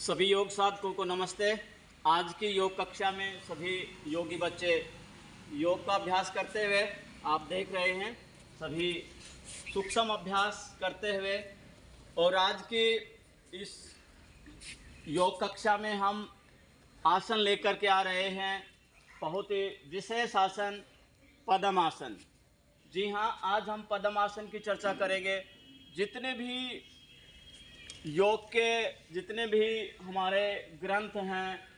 सभी योग साधकों को नमस्ते। आज की योग कक्षा में सभी योगी बच्चे योग का अभ्यास करते हुए आप देख रहे हैं, सभी सूक्ष्म अभ्यास करते हुए। और आज की इस योग कक्षा में हम आसन लेकर के आ रहे हैं, बहुत ही विशेष आसन पद्मासन। जी हाँ, आज हम पद्मासन की चर्चा करेंगे। जितने भी योग के जितने भी हमारे ग्रंथ हैं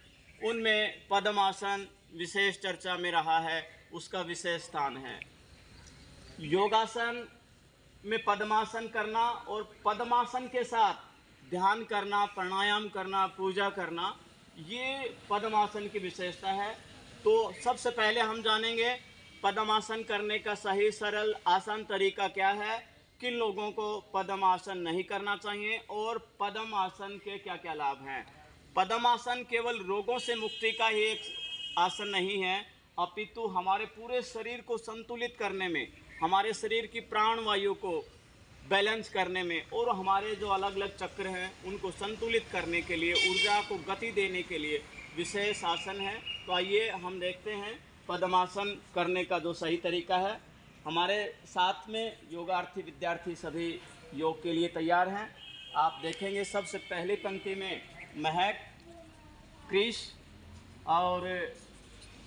उनमें पद्मासन विशेष चर्चा में रहा है, उसका विशेष स्थान है। योगासन में पद्मासन करना और पद्मासन के साथ ध्यान करना, प्राणायाम करना, पूजा करना, ये पद्मासन की विशेषता है। तो सबसे पहले हम जानेंगे पद्मासन करने का सही सरल आसान तरीका क्या है, किन लोगों को पद्मासन नहीं करना चाहिए और पद्मासन के क्या क्या लाभ हैं। पद्मासन केवल रोगों से मुक्ति का ही एक आसन नहीं है, अपितु हमारे पूरे शरीर को संतुलित करने में, हमारे शरीर की प्राण वायु को बैलेंस करने में और हमारे जो अलग अलग चक्र हैं उनको संतुलित करने के लिए, ऊर्जा को गति देने के लिए विशेष आसन है। तो आइए हम देखते हैं पद्मासन करने का जो सही तरीका है। हमारे साथ में योगार्थी विद्यार्थी सभी योग के लिए तैयार हैं। आप देखेंगे सबसे पहली पंक्ति में महक, क्रिश और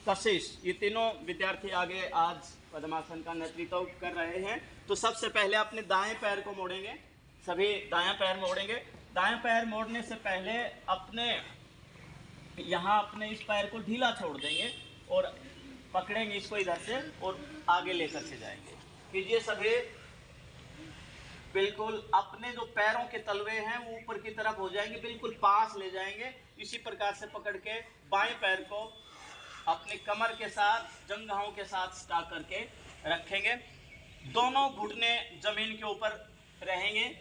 कशिश, ये तीनों विद्यार्थी आगे आज पद्मासन का नेतृत्व कर रहे हैं। तो सबसे पहले अपने दाएं पैर को मोड़ेंगे, सभी दायां पैर मोड़ेंगे। दायां पैर मोड़ने से पहले अपने इस पैर को ढीला छोड़ देंगे और पकड़ेंगे इसको इधर से और आगे लेकर के जाएंगे। कीजिए सभी, बिल्कुल अपने जो पैरों के तलवे हैं वो ऊपर की तरफ हो जाएंगे, बिल्कुल पास ले जाएंगे। इसी प्रकार से पकड़ के बाएं पैर को अपने कमर के साथ, जंघाओं के साथ सटा करके रखेंगे। दोनों घुटने जमीन के ऊपर रहेंगे,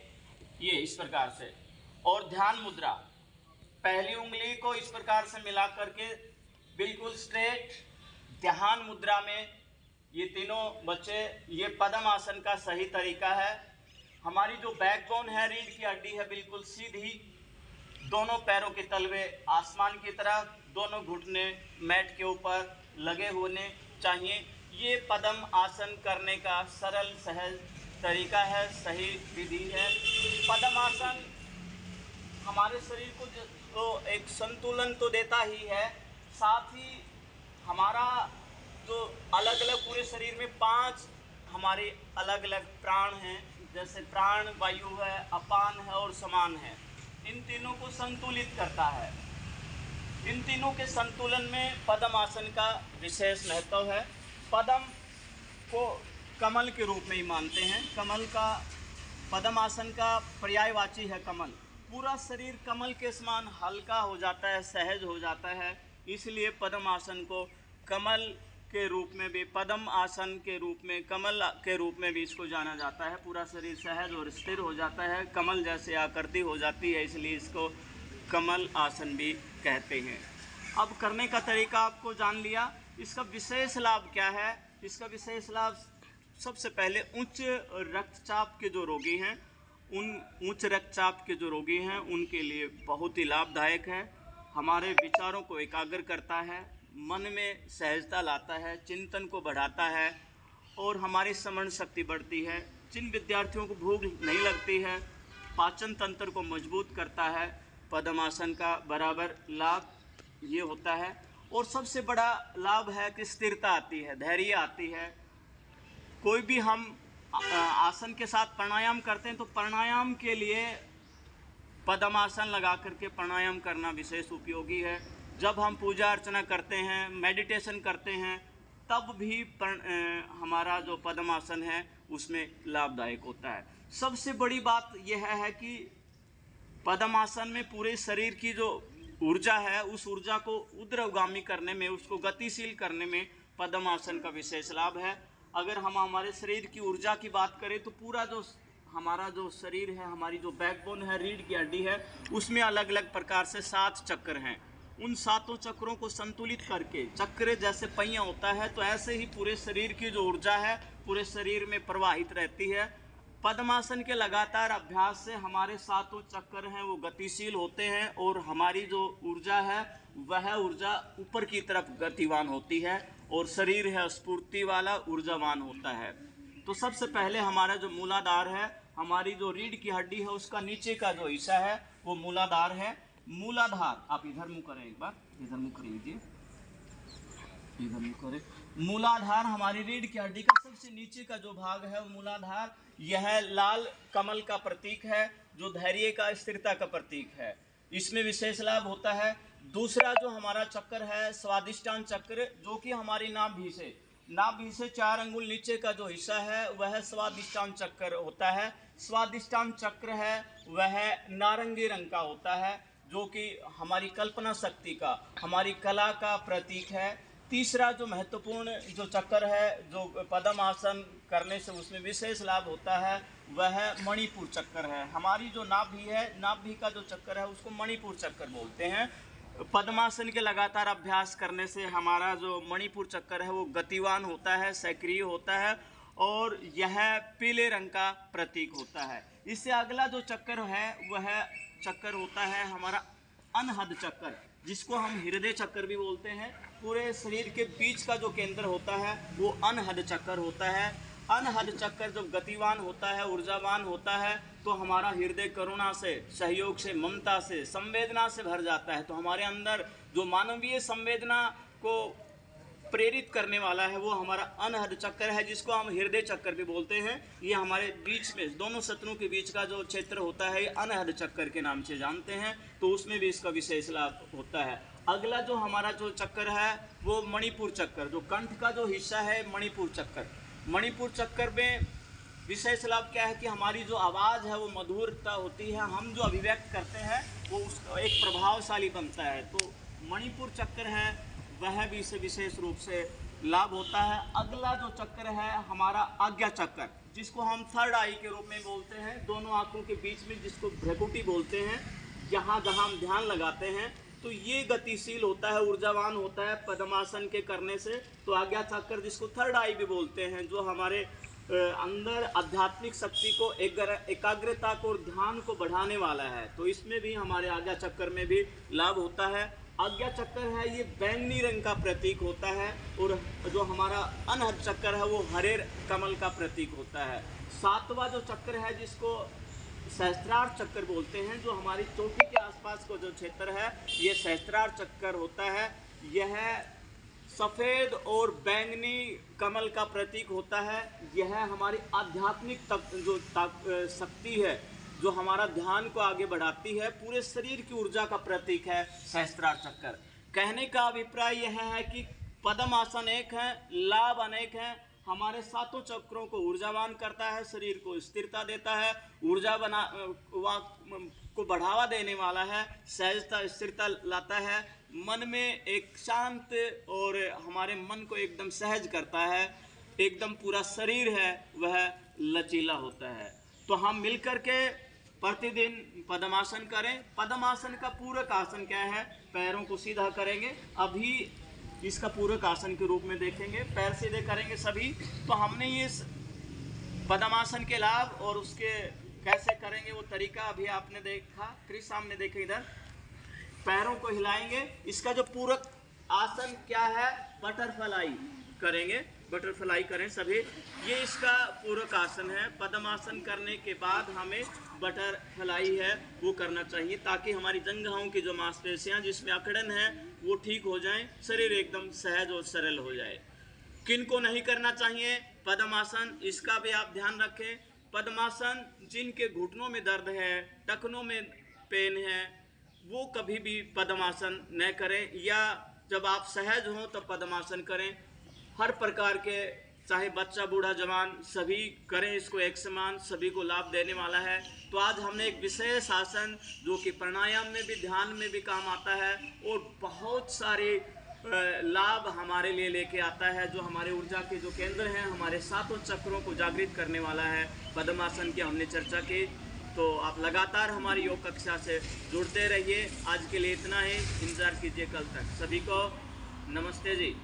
ये इस प्रकार से। और ध्यान मुद्रा, पहली उंगली को इस प्रकार से मिला करके बिल्कुल स्ट्रेट ध्यान मुद्रा में ये तीनों बच्चे, ये पद्मासन का सही तरीका है। हमारी जो बैकबोन है, रीढ़ की हड्डी है, बिल्कुल सीधी, दोनों पैरों के तलवे आसमान की तरफ, दोनों घुटने मैट के ऊपर लगे होने चाहिए। ये पद्म आसन करने का सरल सहज तरीका है, सही विधि है। पद्मासन हमारे शरीर को तो एक संतुलन तो देता ही है, साथ ही हमारा जो अलग अलग पूरे शरीर में 5 हमारे अलग अलग प्राण हैं, जैसे प्राण वायु है, अपान है और समान है। इन तीनों को संतुलित करता है। इन तीनों के संतुलन में पद्मासन का विशेष महत्व है। पद्म को कमल के रूप में ही मानते हैं। कमल का, पद्मासन का पर्यायवाची है कमल। पूरा शरीर कमल के समान हल्का हो जाता है, सहज हो जाता है। इसलिए पद्मासन को कमल के रूप में भी, पद्म आसन के रूप में, कमल के रूप में भी इसको जाना जाता है। पूरा शरीर सहज और स्थिर हो जाता है, कमल जैसे आकृति हो जाती है, इसलिए इसको कमल आसन भी कहते हैं। अब करने का तरीका आपको जान लिया। इसका विशेष लाभ क्या है? इसका विशेष लाभ, सबसे पहले उच्च रक्तचाप के जो रोगी हैं, उच्च रक्तचाप के जो रोगी हैं उनके लिए बहुत ही लाभदायक है। हमारे विचारों को एकाग्र करता है, मन में सहजता लाता है, चिंतन को बढ़ाता है और हमारी स्मरण शक्ति बढ़ती है। जिन विद्यार्थियों को भूख नहीं लगती है, पाचन तंत्र को मजबूत करता है। पद्मासन का बराबर लाभ ये होता है। और सबसे बड़ा लाभ है कि स्थिरता आती है, धैर्य आती है। कोई भी हम आसन के साथ प्राणायाम करते हैं तो प्राणायाम के लिए पद्मासन लगा करके प्राणायाम करना विशेष उपयोगी है। जब हम पूजा अर्चना करते हैं, मेडिटेशन करते हैं, तब भी हमारा जो पद्मासन है उसमें लाभदायक होता है। सबसे बड़ी बात यह है कि पद्मासन में पूरे शरीर की जो ऊर्जा है, उस ऊर्जा को ऊर्ध्वगामी करने में, उसको गतिशील करने में पद्मासन का विशेष लाभ है। अगर हम हमारे शरीर की ऊर्जा की बात करें तो पूरा जो हमारा जो शरीर है, हमारी जो बैकबोन है, रीढ़ की हड्डी है, उसमें अलग अलग प्रकार से 7 चक्र हैं। उन 7 चक्रों को संतुलित करके, चक्र जैसे पहिया होता है, तो ऐसे ही पूरे शरीर की जो ऊर्जा है पूरे शरीर में प्रवाहित रहती है। पद्मासन के लगातार अभ्यास से हमारे सातों चक्र हैं वो गतिशील होते हैं और हमारी जो ऊर्जा है वह ऊर्जा ऊपर की तरफ गतिवान होती है और शरीर है स्फूर्ति वाला ऊर्जावान होता है। तो सबसे पहले हमारा जो मूलाधार है, हमारी जो रीढ़ की हड्डी है उसका नीचे का जो हिस्सा है वो मूलाधार है। मूलाधार, आप इधर मुँह करें, एक बार इधर मुँह कर लीजिए, इधर मुँह करें। मूलाधार हमारी रीढ़ की हड्डी का सबसे नीचे का जो भाग है वो मूलाधार, यह लाल कमल का प्रतीक है जो धैर्य का स्थिरता का प्रतीक है। इसमें विशेष लाभ होता है। दूसरा जो हमारा चक्र है स्वादिष्टान चक्र, जो कि हमारी नाभि से 4 अंगुल नीचे का जो हिस्सा है वह स्वादिष्टान चक्र होता है। स्वादिष्टान चक्र है वह नारंगी रंग का होता है जो कि हमारी कल्पना शक्ति का, हमारी कला का प्रतीक है। तीसरा जो महत्वपूर्ण जो चक्र है जो पद्मासन करने से उसमें विशेष लाभ होता है वह मणिपुर चक्र है। हमारी जो नाभि है, नाभि का जो चक्र है उसको मणिपुर चक्र बोलते हैं। पद्मासन के लगातार अभ्यास करने से हमारा जो मणिपुर चक्र है वो गतिवान होता है, सक्रिय होता है और यह पीले रंग का प्रतीक होता है। इससे अगला जो चक्र है वह चक्र होता है हमारा अनहद चक्र, जिसको हम हृदय चक्र भी बोलते हैं। पूरे शरीर के बीच का जो केंद्र होता है वो अनहद चक्र होता है। अनहद चक्र जब गतिवान होता है, ऊर्जावान होता है, तो हमारा हृदय करुणा से, सहयोग से, ममता से, संवेदना से भर जाता है। तो हमारे अंदर जो मानवीय संवेदना को प्रेरित करने वाला है वो हमारा अनहद चक्र है, जिसको हम हृदय चक्र भी बोलते हैं। ये हमारे बीच में दोनों शत्रुओं के बीच का जो क्षेत्र होता है ये अनहद चक्र के नाम से जानते हैं, तो उसमें भी इसका विशेष लाभ होता है। अगला जो हमारा जो चक्र है वो मणिपुर चक्र, जो कंठ का जो हिस्सा है मणिपुर चक्र। मणिपुर चक्र में विशेष लाभ क्या है कि हमारी जो आवाज़ है वो मधुरता होती है, हम जो अभिव्यक्त करते हैं वो उसका एक प्रभावशाली बनता है। तो मणिपुर चक्र है वह भी इसे विशेष रूप से लाभ होता है। अगला जो चक्र है हमारा आज्ञा चक्र, जिसको हम थर्ड आई के रूप में बोलते हैं, दोनों आंखों के बीच में, जिसको भ्रकुटी बोलते हैं, जहाँ जहाँ हम ध्यान लगाते हैं तो ये गतिशील होता है, ऊर्जावान होता है पद्मासन के करने से। तो आज्ञा चक्र, जिसको थर्ड आई भी बोलते हैं, जो हमारे अंदर आध्यात्मिक शक्ति को, एकाग्रता को और ध्यान को बढ़ाने वाला है। तो इसमें भी हमारे आज्ञा चक्र में भी लाभ होता है। आज्ञा चक्र है ये बैंगनी रंग का प्रतीक होता है और जो हमारा अनहद चक्र है वो हरे कमल का प्रतीक होता है। सातवां जो चक्र है जिसको सहस्त्रार चक्र बोलते हैं, जो हमारी चोटी के आसपास का जो क्षेत्र है ये सहस्त्रार चक्र होता है। यह सफ़ेद और बैंगनी कमल का प्रतीक होता है। यह हमारी आध्यात्मिक जो शक्ति है, जो हमारा ध्यान को आगे बढ़ाती है, पूरे शरीर की ऊर्जा का प्रतीक है सहस्त्रार चक्र। कहने का अभिप्राय यह है कि पद्मासन एक है, लाभ अनेक हैं। हमारे सातों चक्रों को ऊर्जावान करता है, शरीर को स्थिरता देता है, ऊर्जा को बढ़ावा देने वाला है, सहजता स्थिरता लाता है, मन में एक शांत और हमारे मन को एकदम सहज करता है, एकदम पूरा शरीर है वह लचीला होता है। तो हम मिलकर के प्रतिदिन पद्मासन करें। पद्मासन का पूरक आसन क्या है? पैरों को सीधा करेंगे, अभी इसका पूरक आसन के रूप में देखेंगे, पैर सीधे करेंगे सभी। तो हमने ये पद्मासन के लाभ और उसके कैसे करेंगे वो तरीका अभी आपने देखा, क्रिस सामने देखे, इधर पैरों को हिलाएंगे। इसका जो पूरक आसन क्या है? बटरफ्लाई करेंगे, बटरफ्लाई करें सभी। ये इसका पूरक आसन है। पद्मासन करने के बाद हमें बटरफ्लाई है वो करना चाहिए, ताकि हमारी जंघाओं की जो मांसपेशियां जिसमें अकड़न है वो ठीक हो जाएं, शरीर एकदम सहज और सरल हो जाए। किन को नहीं करना चाहिए पद्मासन, इसका भी आप ध्यान रखें। पद्मासन जिनके घुटनों में दर्द है, टखनों में पेन है, वो कभी भी पद्मासन न करें, या जब आप सहज हों तो पद्मासन करें। हर प्रकार के, चाहे बच्चा बूढ़ा जवान, सभी करें इसको एक समान, सभी को लाभ देने वाला है। तो आज हमने एक विशेष आसन जो कि प्राणायाम में भी, ध्यान में भी काम आता है और बहुत सारे लाभ हमारे लिए लेके आता है, जो हमारे ऊर्जा के जो केंद्र हैं, हमारे सातों चक्रों को जागृत करने वाला है। पद्मासन की हमने चर्चा की। तो आप लगातार हमारी योग कक्षा से जुड़ते रहिए। आज के लिए इतना ही, इंतजार कीजिए कल तक। सभी को नमस्ते जी।